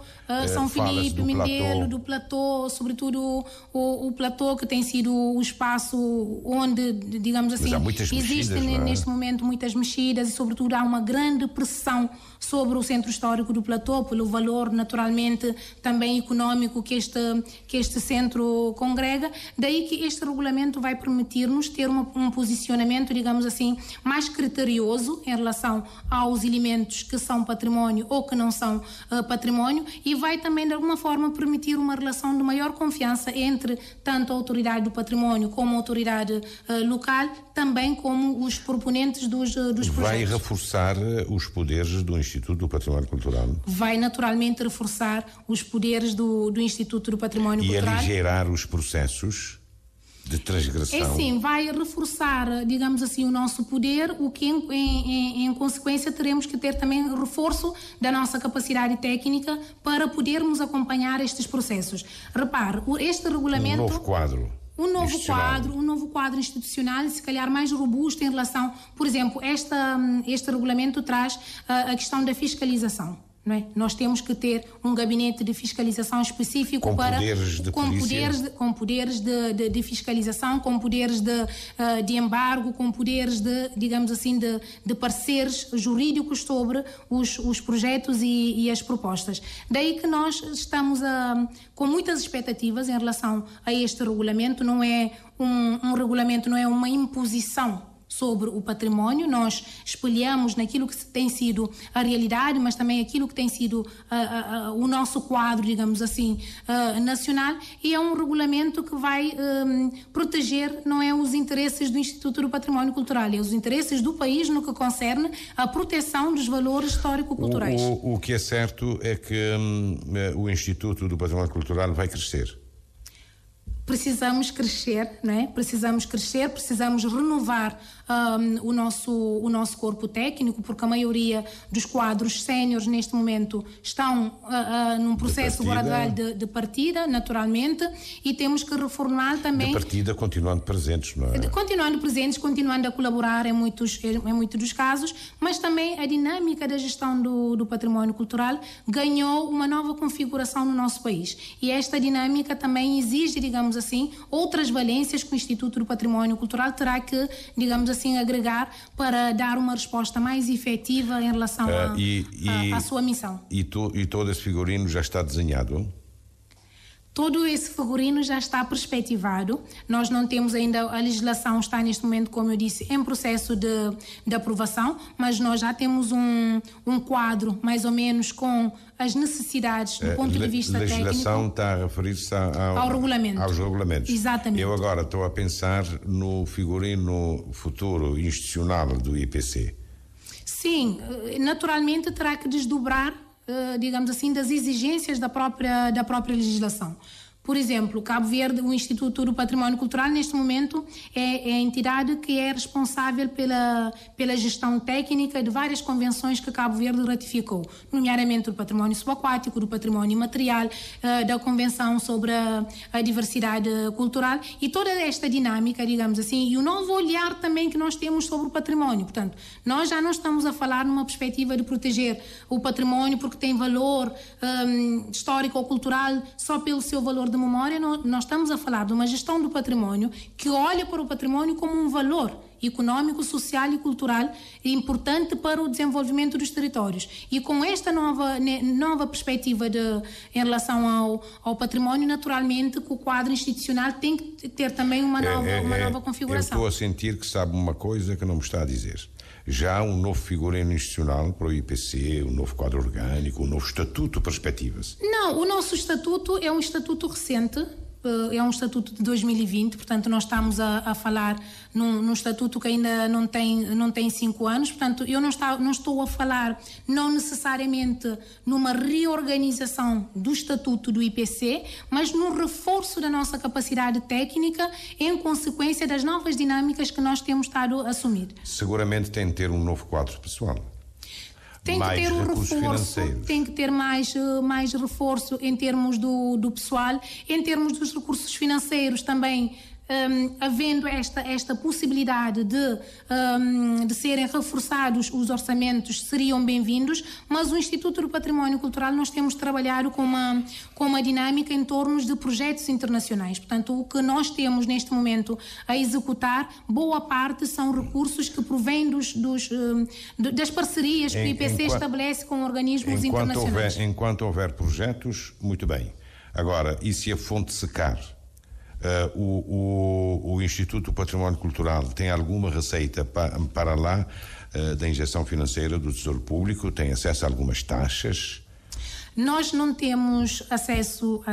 São Filipe, Mindelo, do Platô, sobretudo o Platô, que tem sido o espaço onde, digamos assim, existem neste momento muitas mexidas e, sobretudo, há uma grande pressão sobre o centro histórico do Platô, pelo valor, naturalmente, também económico que este centro congrega. Daí que este regulamento vai permitir-nos ter um posicionamento, digamos assim, mais criterioso em relação aos elementos que são património ou que não são património, e vai também de alguma forma permitir uma relação de maior confiança entre tanto a autoridade do património como a autoridade local, também como os proponentes dos projetos. Vai reforçar os poderes do Instituto do Património Cultural? Vai naturalmente reforçar os poderes do Instituto do Património Cultural. E aligerar os processos de transgressão? É sim, vai reforçar, digamos assim, o nosso poder, o que em consequência teremos que ter também reforço da nossa capacidade técnica para podermos acompanhar estes processos. Repare, este regulamento... Um novo quadro institucional, se calhar mais robusto em relação, por exemplo, este regulamento traz a questão da fiscalização. Não é? Nós temos que ter um gabinete de fiscalização específico com poderes de fiscalização, com poderes de embargo, com poderes de, digamos assim, de pareceres jurídicos sobre os projetos e as propostas. Daí que nós estamos com muitas expectativas em relação a este regulamento. Não é um regulamento, não é uma imposição sobre o património. Nós espelhamos naquilo que tem sido a realidade, mas também aquilo que tem sido o nosso quadro, digamos assim, nacional, e é um regulamento que vai proteger, não é os interesses do Instituto do Património Cultural, é os interesses do país no que concerne a proteção dos valores histórico-culturais. O que é certo é que o Instituto do Património Cultural vai crescer. precisamos crescer, não é? Precisamos crescer, precisamos renovar o nosso corpo técnico, porque a maioria dos quadros séniores neste momento estão num processo gradual de partida, naturalmente, e temos que reformar também... De partida, continuando presentes, não é? Continuando presentes, continuando a colaborar em muitos dos casos, mas também a dinâmica da gestão do património cultural ganhou uma nova configuração no nosso país. E esta dinâmica também exige, digamos assim, outras valências que o Instituto do Património Cultural terá que, digamos assim, agregar para dar uma resposta mais efetiva em relação à sua missão. E todo esse figurino já está desenhado? Todo esse figurino já está perspectivado. Nós não temos ainda, a legislação está neste momento, como eu disse, em processo de aprovação, mas nós já temos um quadro mais ou menos com as necessidades do ponto de vista técnico. A legislação está a referir-se ao regulamento. Aos regulamentos. Exatamente. Eu agora estou a pensar no figurino futuro institucional do IPC. Sim, naturalmente terá que desdobrar, digamos assim, das exigências da própria legislação. Por exemplo, Cabo Verde, o Instituto do Património Cultural, neste momento, é a entidade que é responsável pela gestão técnica de várias convenções que Cabo Verde ratificou, nomeadamente do património subaquático, do património imaterial, da Convenção sobre a Diversidade Cultural, e toda esta dinâmica, digamos assim, e o novo olhar também que nós temos sobre o património. Portanto, nós já não estamos a falar numa perspectiva de proteger o património porque tem valor histórico ou cultural só pelo seu valor de memória. Nós estamos a falar de uma gestão do património que olha para o património como um valor econômico, social e cultural importante para o desenvolvimento dos territórios. E com esta nova perspectiva em relação ao património, naturalmente que o quadro institucional tem que ter também uma nova configuração. Eu estou a sentir que sabe uma coisa que não me está a dizer. Já há um novo figurino institucional para o IPC, um novo quadro orgânico, um novo estatuto, perspectiva-se? Não, o nosso estatuto é um estatuto recente, é um estatuto de 2020, portanto nós estamos a falar num estatuto que ainda não tem 5 anos, portanto eu não estou a falar não necessariamente numa reorganização do estatuto do IPC, mas no reforço da nossa capacidade técnica em consequência das novas dinâmicas que nós temos estado a assumir. Seguramente tem de ter um novo quadro pessoal. Tem que ter um reforço, tem que ter mais reforço em termos do pessoal, em termos dos recursos financeiros também. Havendo esta possibilidade de serem reforçados os orçamentos, seriam bem-vindos, mas o Instituto do Património Cultural nós temos trabalhado com uma dinâmica em torno de projetos internacionais. Portanto, o que nós temos neste momento a executar, boa parte são recursos que provêm das parcerias que o IPC estabelece com organismos internacionais. Enquanto houver projetos, muito bem. Agora, e se a fonte secar? O Instituto do Património Cultural tem alguma receita para lá da injeção financeira do Tesouro Público? Tem acesso a algumas taxas? Nós não temos acesso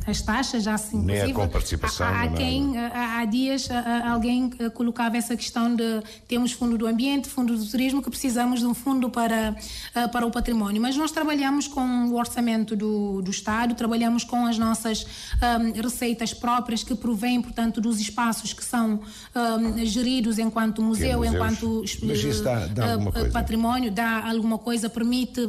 às taxas, já assim, nem a comparticipação. Há dias alguém colocava essa questão de temos fundo do ambiente, fundo do turismo, que precisamos de um fundo para o património. Mas nós trabalhamos com o orçamento do Estado, trabalhamos com as nossas receitas próprias que provêm, portanto, dos espaços que são geridos enquanto museu, enquanto património, dá alguma coisa, permite,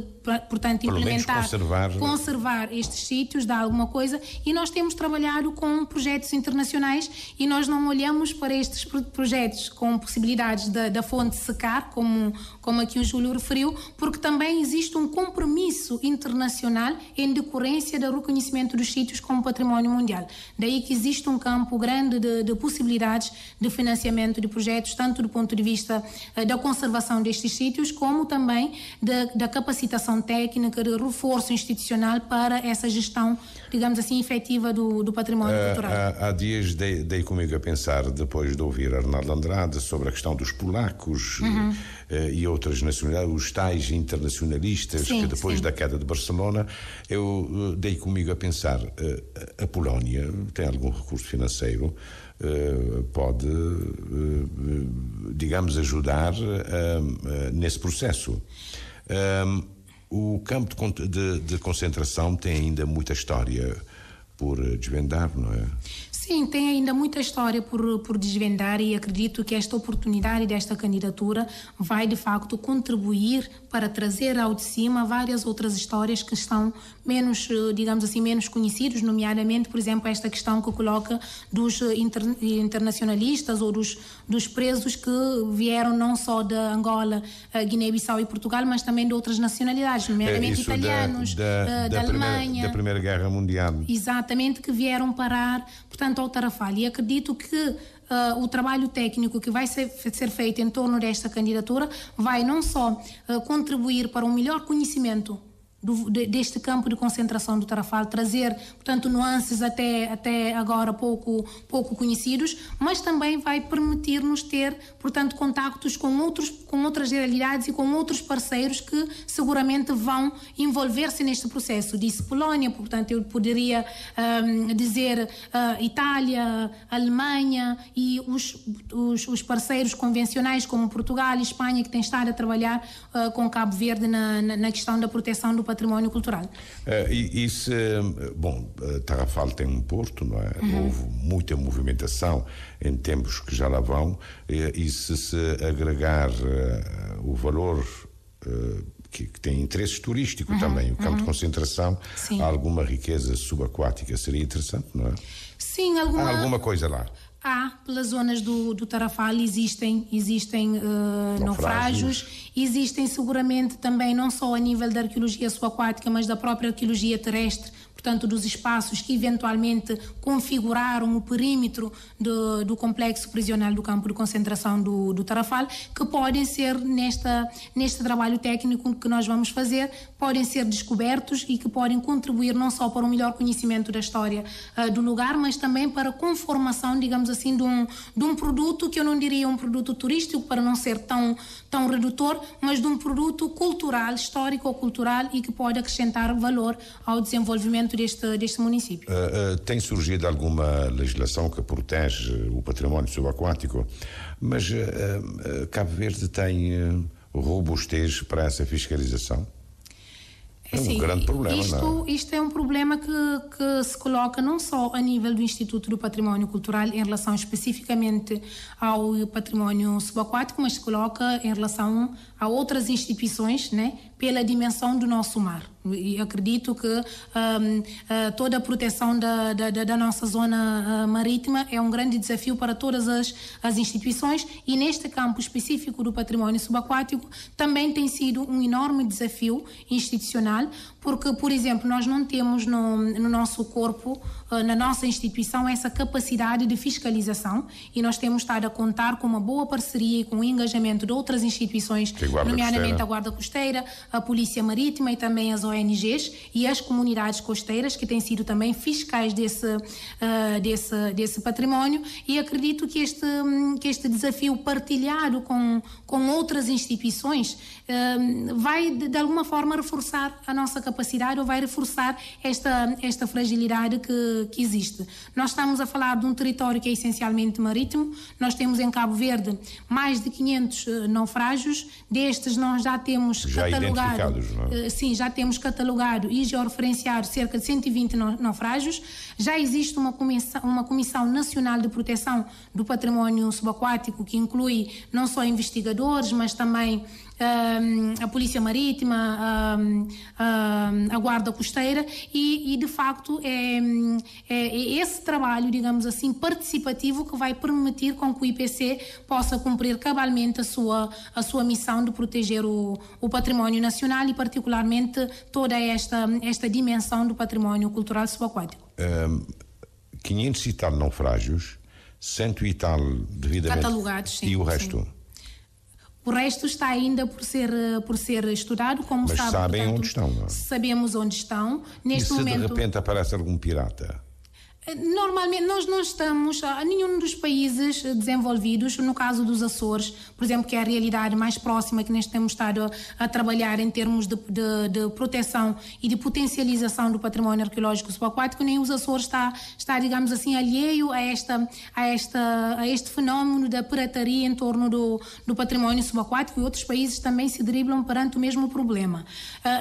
portanto, implementar, conservar estes sítios, dá alguma coisa, e nós temos trabalhado com projetos internacionais e nós não olhamos para estes projetos com possibilidades da fonte secar, como aqui o Júlio referiu, porque também existe um compromisso internacional em decorrência do reconhecimento dos sítios como património mundial. Daí que existe um campo grande de possibilidades de financiamento de projetos, tanto do ponto de vista da conservação destes sítios, como também da capacitação técnica, de reforço institucional para essa gestão, digamos assim, efetiva do património cultural. Há dias dei comigo a pensar, depois de ouvir Arnaldo Andrade, sobre a questão dos polacos e outras nacionalidades, os tais internacionalistas, que depois da queda de Barcelona, eu dei comigo a pensar, a Polónia tem algum recurso financeiro, pode, digamos, ajudar nesse processo. O campo de concentração tem ainda muita história por desvendar, não é? Sim, tem ainda muita história por desvendar e acredito que esta oportunidade desta candidatura vai de facto contribuir para trazer ao de cima várias outras histórias que estão menos, digamos assim, menos conhecidas, nomeadamente, por exemplo, esta questão que coloca dos internacionalistas ou dos presos que vieram não só da Angola, Guiné-Bissau e Portugal, mas também de outras nacionalidades, nomeadamente italianos, da Alemanha. Da Primeira Guerra Mundial. Exatamente, que vieram parar, portanto, ao Tarrafal. E acredito que o trabalho técnico que vai ser feito em torno desta candidatura vai não só contribuir para um melhor conhecimento deste campo de concentração do Tarrafal, trazer, portanto, nuances até agora pouco conhecidos, mas também vai permitir-nos ter, portanto, contactos com outras realidades e com outros parceiros que seguramente vão envolver-se neste processo. Disse Polónia, portanto, eu poderia dizer Itália, Alemanha e os parceiros convencionais como Portugal e Espanha, que têm estado a trabalhar com Cabo Verde na questão da proteção do património cultural. Tarrafal tem um porto, não é? Houve muita movimentação em tempos que já lá vão, e se agregar o valor que tem interesse turístico também, o campo de concentração, há alguma riqueza subaquática, seria interessante, não é? Sim, há alguma coisa lá. Há, pelas zonas do Tarrafal existem naufrágios, existem seguramente também não só a nível da arqueologia subaquática, mas da própria arqueologia terrestre, portanto dos espaços que eventualmente configuraram o perímetro do complexo prisional do campo de concentração do Tarrafal, que podem ser neste trabalho técnico que nós vamos fazer, podem ser descobertos e que podem contribuir não só para um melhor conhecimento da história do lugar, mas também para a conformação, digamos assim, de um produto que eu não diria um produto turístico para não ser tão redutor, mas de um produto cultural, histórico-cultural e que pode acrescentar valor ao desenvolvimento deste município. Tem surgido alguma legislação que protege o património subaquático, mas Cabo Verde tem robustez para essa fiscalização? É um grande problema, não é? Isto é um problema que se coloca não só a nível do Instituto do Património Cultural em relação especificamente ao património subaquático, mas se coloca em relação a outras instituições, né, pela dimensão do nosso mar. E acredito que toda a proteção da nossa zona marítima é um grande desafio para todas as instituições, e neste campo específico do património subaquático também tem sido um enorme desafio institucional, porque, por exemplo, nós não temos no nosso corpo, na nossa instituição, essa capacidade de fiscalização, e nós temos estado a contar com uma boa parceria e com o engajamento de outras instituições, nomeadamente a Guarda Costeira, a Polícia Marítima e também as ONGs e as comunidades costeiras, que têm sido também fiscais desse património, e acredito que este desafio partilhado com outras instituições vai de alguma forma reforçar a nossa capacidade, ou vai reforçar esta fragilidade que existe. Nós estamos a falar de um território que é essencialmente marítimo. Nós temos em Cabo Verde mais de 500 naufrágios. Destes nós já temos catalogado, sim, já temos catalogado e georreferenciado cerca de 120 naufrágios. Já existe uma comissão nacional de proteção do património subaquático, que inclui não só investigadores, mas também a Polícia Marítima, a Guarda Costeira, e de facto é esse trabalho, digamos assim, participativo, que vai permitir com que o IPC possa cumprir cabalmente a sua missão de proteger o património nacional e particularmente toda esta dimensão do património cultural subaquático. 500 e tal naufrágios, 100 e tal devidamente catalogados, sim, e o resto? Sim. O resto está ainda por ser estudado, como mas sabe. Mas sabem, portanto, onde estão, não é? Sabemos onde estão. Neste momento, de repente aparece algum pirata? Normalmente nós não estamos a nenhum dos países desenvolvidos, no caso dos Açores, por exemplo, que é a realidade mais próxima que nós temos estado a trabalhar em termos de proteção e de potencialização do património arqueológico subaquático, nem os Açores está, digamos assim, alheio a este fenómeno da pirataria em torno do património subaquático, e outros países também se driblam perante o mesmo problema.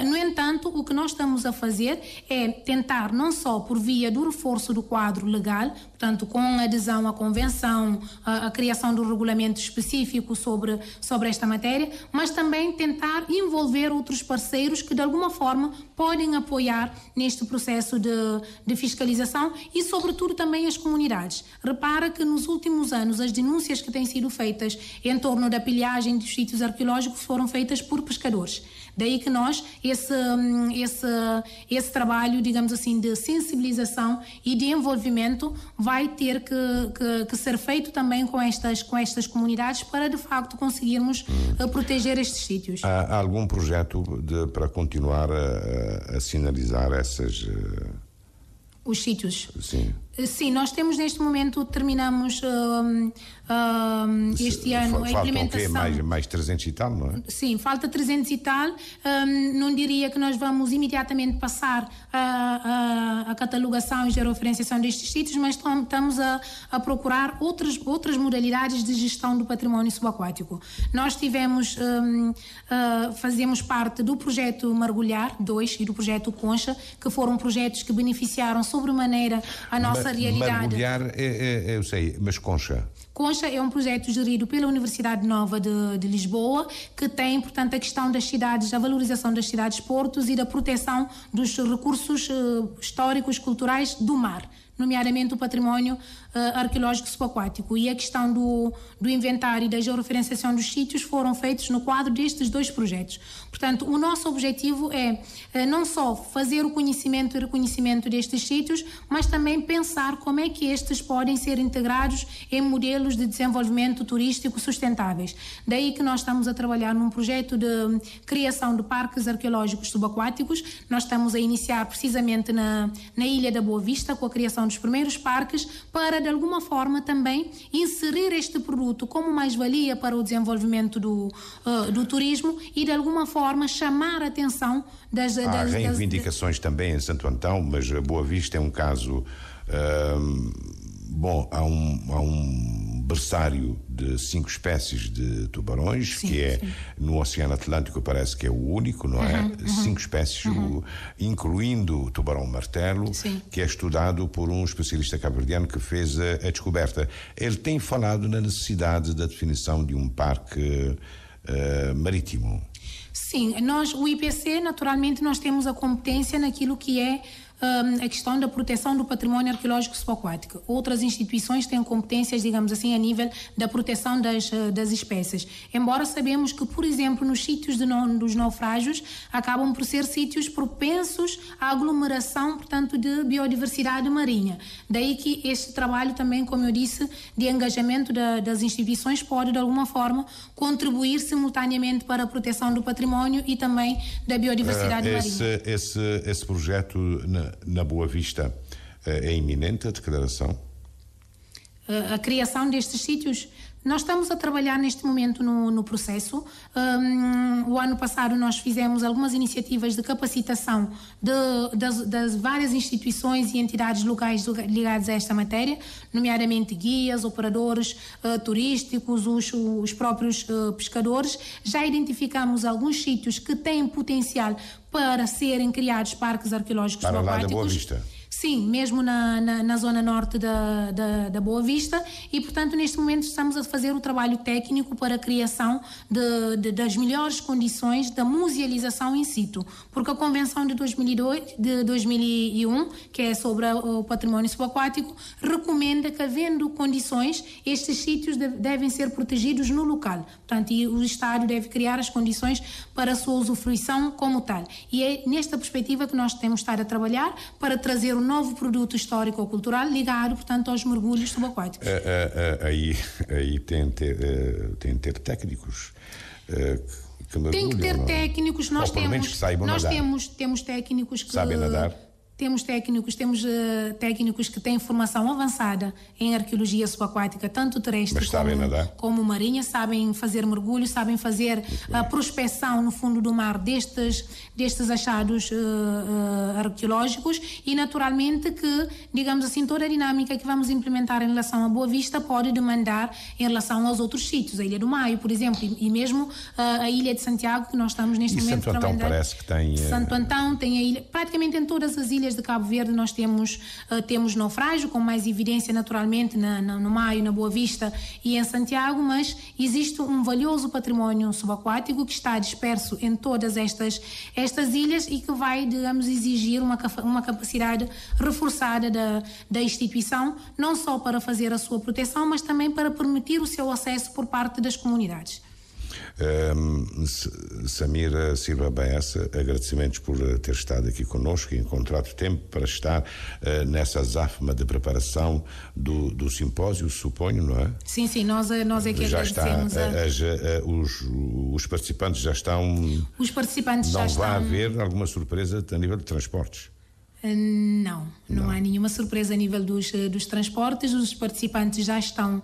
No entanto, o que nós estamos a fazer é tentar, não só por via do reforço do quadro quadro legal, portanto, com adesão à convenção, a criação do regulamento específico sobre esta matéria, mas também tentar envolver outros parceiros que, de alguma forma, podem apoiar neste processo de fiscalização e, sobretudo, também as comunidades. Repara que, nos últimos anos, as denúncias que têm sido feitas em torno da pilhagem dos sítios arqueológicos foram feitas por pescadores. Daí que nós, esse trabalho, digamos assim, de sensibilização e de envolvimento vai ter que ser feito também com estas comunidades para, de facto, conseguirmos proteger estes sítios. Há algum projeto para continuar a sinalizar os sítios? Sim. Sim, nós temos neste momento, terminamos este ano a implementação. Faltam o quê? Mais 300 e tal, não é? Sim, falta 300 e tal. Não diria que nós vamos imediatamente passar a catalogação e georreferenciação destes sítios, mas estamos a procurar outras modalidades de gestão do património subaquático. Nós fazemos parte do projeto Mergulhar 2 e do projeto Concha, que foram projetos que beneficiaram sobremaneira a nossa realidade. Mergulhar, eu sei, mas Concha? Concha é um projeto gerido pela Universidade Nova de Lisboa, que tem, portanto, a questão das cidades, a valorização das cidades-portos e da proteção dos recursos históricos, culturais do mar, nomeadamente o património arqueológico subaquático. E a questão do inventário e da georreferenciação dos sítios foram feitos no quadro destes dois projetos. Portanto, o nosso objetivo é não só fazer o conhecimento e reconhecimento destes sítios, mas também pensar como é que estes podem ser integrados em modelos de desenvolvimento turístico sustentáveis. Daí que nós estamos a trabalhar num projeto de criação de parques arqueológicos subaquáticos. Nós estamos a iniciar precisamente na Ilha da Boa Vista, com a criação dos primeiros parques, para de alguma forma também inserir este produto como mais-valia para o desenvolvimento do turismo e de alguma forma chamar a atenção das... Há reivindicações também em Santo Antão, mas a Boa Vista é um caso... há um berçário de 5 espécies de tubarões, sim, que é, sim, no Oceano Atlântico parece que é o único, não é? 5 espécies, incluindo o tubarão-martelo, sim, que é estudado por um especialista cabo-verdiano que fez a descoberta. Ele tem falado na necessidade da definição de um parque marítimo. Sim, o IPC, naturalmente, nós temos a competência naquilo que é a questão da proteção do património arqueológico subaquático. Outras instituições têm competências, digamos assim, a nível da proteção das espécies. Embora sabemos que, por exemplo, nos sítios dos naufrágios, acabam por ser sítios propensos à aglomeração, portanto, de biodiversidade marinha. Daí que este trabalho também, como eu disse, de engajamento das instituições pode, de alguma forma, contribuir simultaneamente para a proteção do património e também da biodiversidade marinha. Esse projeto na Boa Vista é iminente a declaração? A criação destes sítios, nós estamos a trabalhar neste momento no processo. O ano passado nós fizemos algumas iniciativas de capacitação das várias instituições e entidades locais ligadas a esta matéria, nomeadamente guias, operadores turísticos, os próprios pescadores. Já identificamos alguns sítios que têm potencial para serem criados parques arqueológicos subaquáticos. Para lá da Boa Vista? Sim, mesmo na zona norte da Boa Vista, e portanto neste momento estamos a fazer o trabalho técnico para a criação das melhores condições da musealização in situ, porque a Convenção de 2001, que é sobre o património subaquático, recomenda que, havendo condições, estes sítios devem ser protegidos no local, portanto, e o Estado deve criar as condições para a sua usufruição como tal. E é nesta perspectiva que nós temos estado a trabalhar para trazer um novo produto histórico ou cultural ligado, portanto, aos mergulhos subaquáticos. Aí tem de ter técnicos que mergulham. Tem que ter técnicos. Nós temos, que saibam nadar. Temos técnicos que sabem nadar. Temos técnicos que têm formação avançada em arqueologia subaquática, tanto terrestre como marinha, sabem fazer mergulho, sabem fazer a prospecção no fundo do mar destes achados arqueológicos, e naturalmente que, digamos assim, toda a dinâmica que vamos implementar em relação à Boa Vista pode demandar em relação aos outros sítios, a Ilha do Maio, por exemplo, e mesmo a Ilha de Santiago, que nós estamos neste momento trabalhando. Santo Antão parece que tem... Santo Antão tem a ilha, praticamente em todas as ilhas ilhas de Cabo Verde nós temos naufrágio, com mais evidência naturalmente no Maio, na Boa Vista e em Santiago, mas existe um valioso património subaquático que está disperso em todas estas ilhas e que vai, digamos, exigir uma capacidade reforçada da instituição, não só para fazer a sua proteção, mas também para permitir o seu acesso por parte das comunidades. Samira Silva Baessa, agradecimentos por ter estado aqui connosco e encontrado tempo para estar nessa azáfama de preparação do simpósio, suponho, não é? Sim, nós é que já agradecemos. Os participantes já estão... Os participantes já estão... Não vai haver alguma surpresa a nível de transportes? Não há nenhuma surpresa a nível dos transportes. Os participantes já estão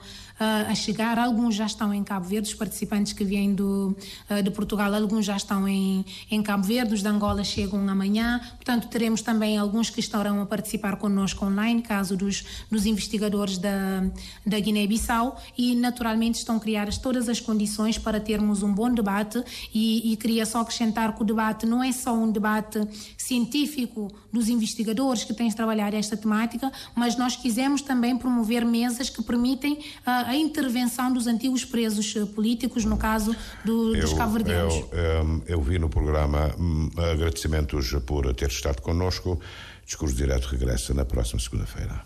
a chegar, alguns já estão em Cabo Verde, os participantes que vêm de Portugal, alguns já estão em Cabo Verde, os de Angola chegam amanhã, portanto teremos também alguns que estarão a participar connosco online, caso dos investigadores da Guiné-Bissau, e naturalmente estão criadas todas as condições para termos um bom debate e queria só acrescentar que o debate não é só um debate científico dos investigadores que têm de trabalhar esta temática, mas nós quisemos também promover mesas que permitem a intervenção dos antigos presos políticos, no caso dos cabo-verdianos. Eu vi no programa agradecimentos por ter estado connosco. Discurso Direto regressa na próxima segunda-feira.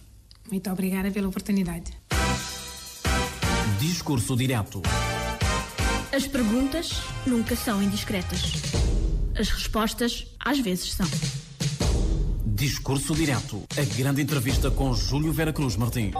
Muito obrigada pela oportunidade. Discurso Direto. As perguntas nunca são indiscretas. As respostas, às vezes, são. Discurso Direto. A grande entrevista com Júlio Vera Cruz Martins.